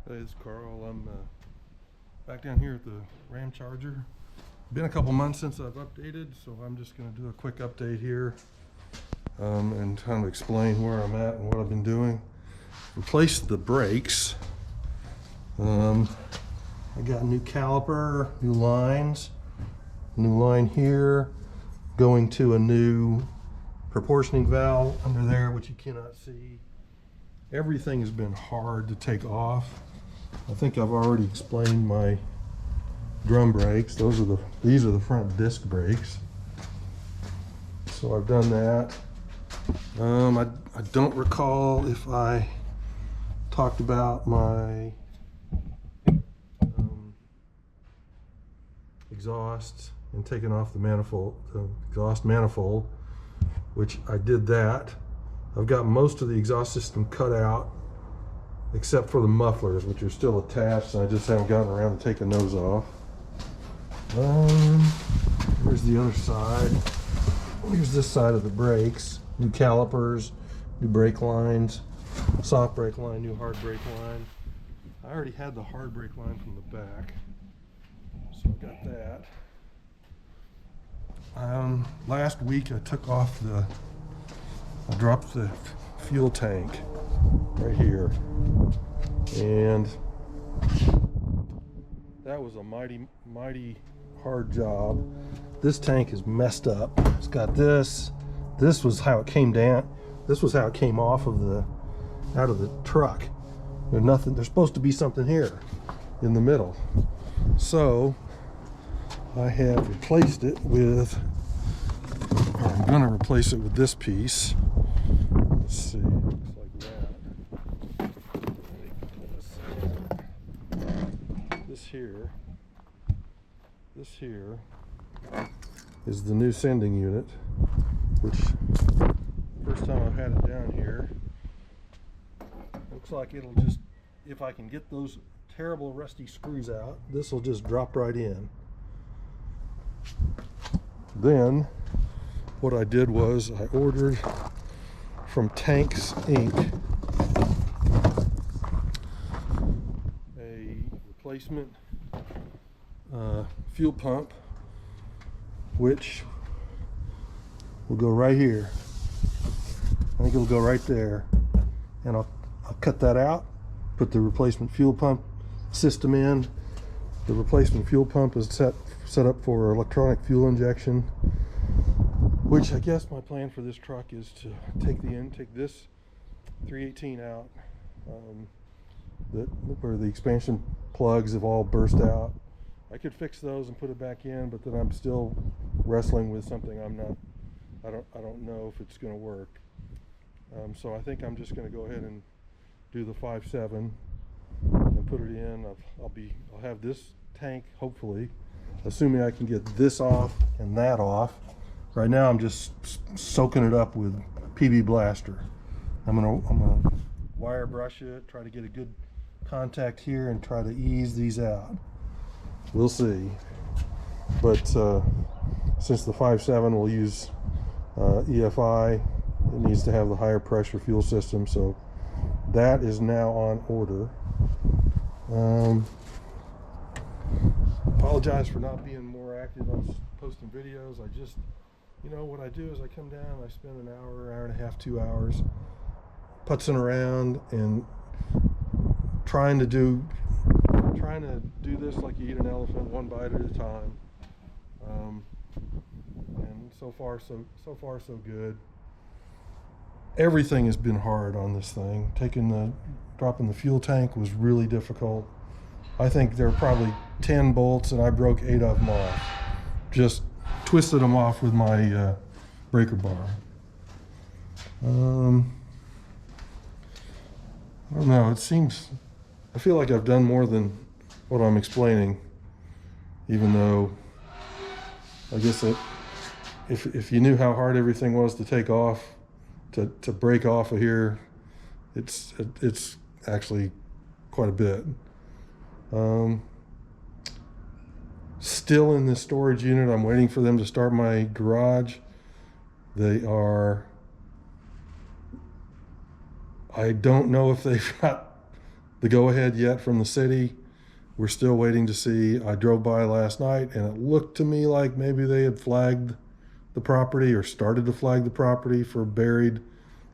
Hey, it's Carl. I'm back down here at the Ramcharger. Been a couple months since I've updated, so I'm just going to do a quick update here and kind of explain where I'm at and what I've been doing. Replaced the brakes. I got a new caliper, new lines, new line here, going to a new proportioning valve under there, which you cannot see. Everything has been hard to take off. I think I've already explained my drum brakes. These are the front disc brakes. So I've done that. I don't recall if I talked about my exhaust and taking off the exhaust manifold, which I did that. I've got most of the exhaust system cut out, except for the mufflers, which are still attached, and I just haven't gotten around to taking those off. Here's the other side. Here's this side of the brakes. New calipers, new brake lines, soft brake line, new hard brake line. I already had the hard brake line from the back, so I got that. Last week I dropped the fuel tank right here, and that was a mighty hard job. This tank is messed up. It's got this was how it came down. This was how it came off of out of the truck. There's supposed to be something here in the middle, so I have replaced it with, I'm going to replace it with this piece. Let's see, it looks like that. This here is the new sending unit, which first time I've had it down here. Looks like it'll just, if I can get those terrible rusty screws out, this will just drop right in. Then what I did was I ordered from Tanks Inc. a replacement fuel pump, which will go right here. I think it'll go right there, and I'll cut that out, put the replacement fuel pump system in. The replacement fuel pump is set up for electronic fuel injection, which I guess my plan for this truck is to take this 318 out, where the expansion plugs have all burst out. I could fix those and put it back in, but then I'm still wrestling with something. I don't know if it's going to work. So I think I'm just going to go ahead and do the 5.7 and put it in. I'll have this tank, hopefully, assuming I can get this off and that off. Right now I'm just soaking it up with PB Blaster. I'm gonna wire brush it, try to get a good contact here and try to ease these out. We'll see. But since the 5.7 will use EFI, it needs to have the higher pressure fuel system, so that is now on order. Apologize for not being more active on posting videos. I just, what I do is I come down, I spend an hour and a half, 2 hours putzing around and trying to do this like you eat an elephant, one bite at a time. And so far so good. Everything has been hard on this thing. Dropping the fuel tank was really difficult. I think there were probably 10 bolts and I broke 8 of them off. Just twisted them off with my breaker bar. I don't know, I feel like I've done more than what I'm explaining, even though I guess if you knew how hard everything was to take off, to break off of here, it's actually quite a bit. Still in this storage unit. I'm waiting for them to start my garage. I don't know if they've got the go-ahead yet from the city. We're still waiting to see. I drove by last night and it looked to me like maybe they had flagged the property or started to flag the property for buried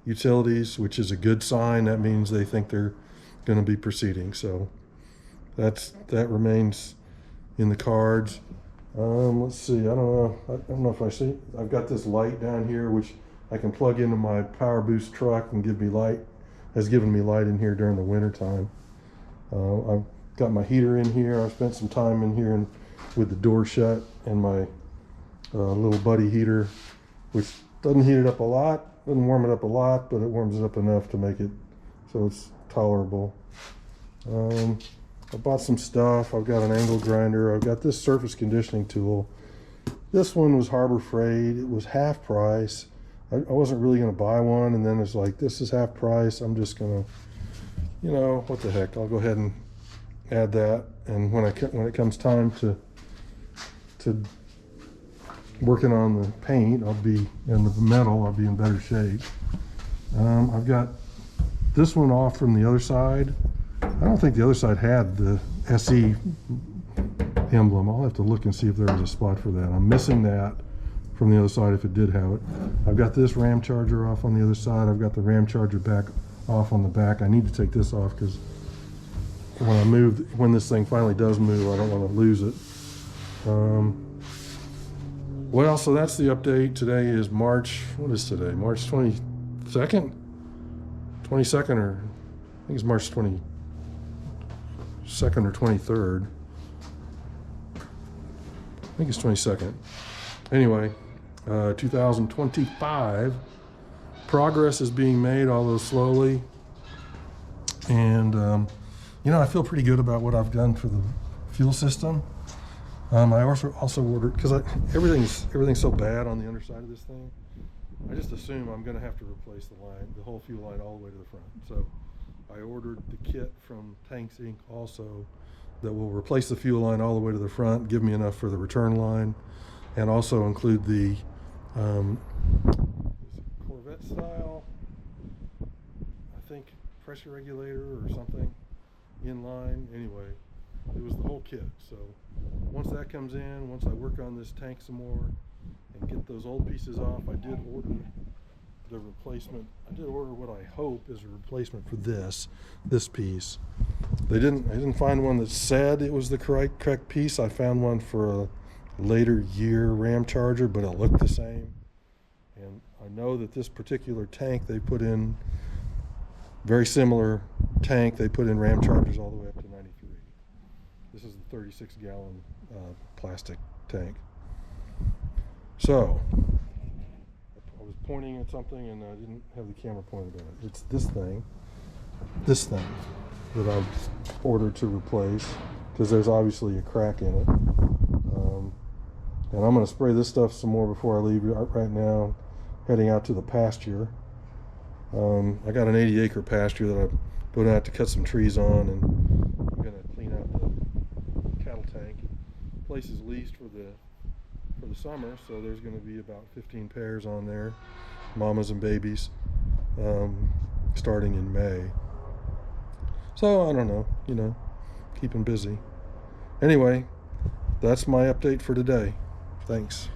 utilities, which is a good sign. That means they think they're going to be proceeding. So that remains in the cards. Let's see. I don't know if I see. I've got this light down here, which I can plug into my Power Boost truck and give me light. Has given me light in here during the winter time. I've got my heater in here. I've spent some time in here and with the door shut, and my little buddy heater, which doesn't heat it up a lot, doesn't warm it up a lot, but it warms it up enough to make it so it's tolerable. I bought some stuff. I've got an angle grinder. I've got this surface conditioning tool. This one was Harbor Freight. It was half price. I wasn't really going to buy one, and then it's like, this is half price. I'm just going to, you know, what the heck. I'll go ahead and add that, and when it comes time to working on the paint, and the metal, I'll be in better shape. I've got this one off from the other side. I don't think the other side had the SE emblem. I'll have to look and see if there was a spot for that. I'm missing that from the other side if it did have it. I've got this Ramcharger off on the other side. I've got the Ramcharger back off on the back. I need to take this off because when this thing finally does move, I don't want to lose it. Well, so that's the update. Today is March, what is today? March 22nd? 22nd, or I think it's March 22nd or 23rd. I think it's 22nd. Anyway, 2025. Progress is being made, although slowly. And, you know, I feel pretty good about what I've done for the fuel system. I also ordered, because everything's so bad on the underside of this thing, I just assume I'm going to have to replace the whole fuel line all the way to the front. So I ordered the kit from Tanks Inc. also that will replace the fuel line all the way to the front, give me enough for the return line, and also include the Corvette style, I think, pressure regulator or something in line. Anyway, it was the whole kit. So once that comes in, once I work on this tank some more and get those old pieces off, I did order the replacement. I did order what I hope is a replacement for this piece. I didn't find one that said it was the correct piece. I found one for a later year Ramcharger, but it looked the same. And I know that this particular tank they put in, very similar tank, they put in Ramchargers all the way up to 93. This is the 36-gallon plastic tank. So I was pointing at something and I didn't have the camera pointed at it. It's this thing that I've ordered to replace, because there's obviously a crack in it. And I'm going to spray this stuff some more before I leave right now, heading out to the pasture. I got an 80-acre pasture that I'm going out to cut some trees on, and I'm going to clean out the cattle tank. The place is leased for the summer, so there's going to be about 15 pairs on there, mamas and babies, starting in May. So I don't know, you know, keep them busy. Anyway, that's my update for today. Thanks.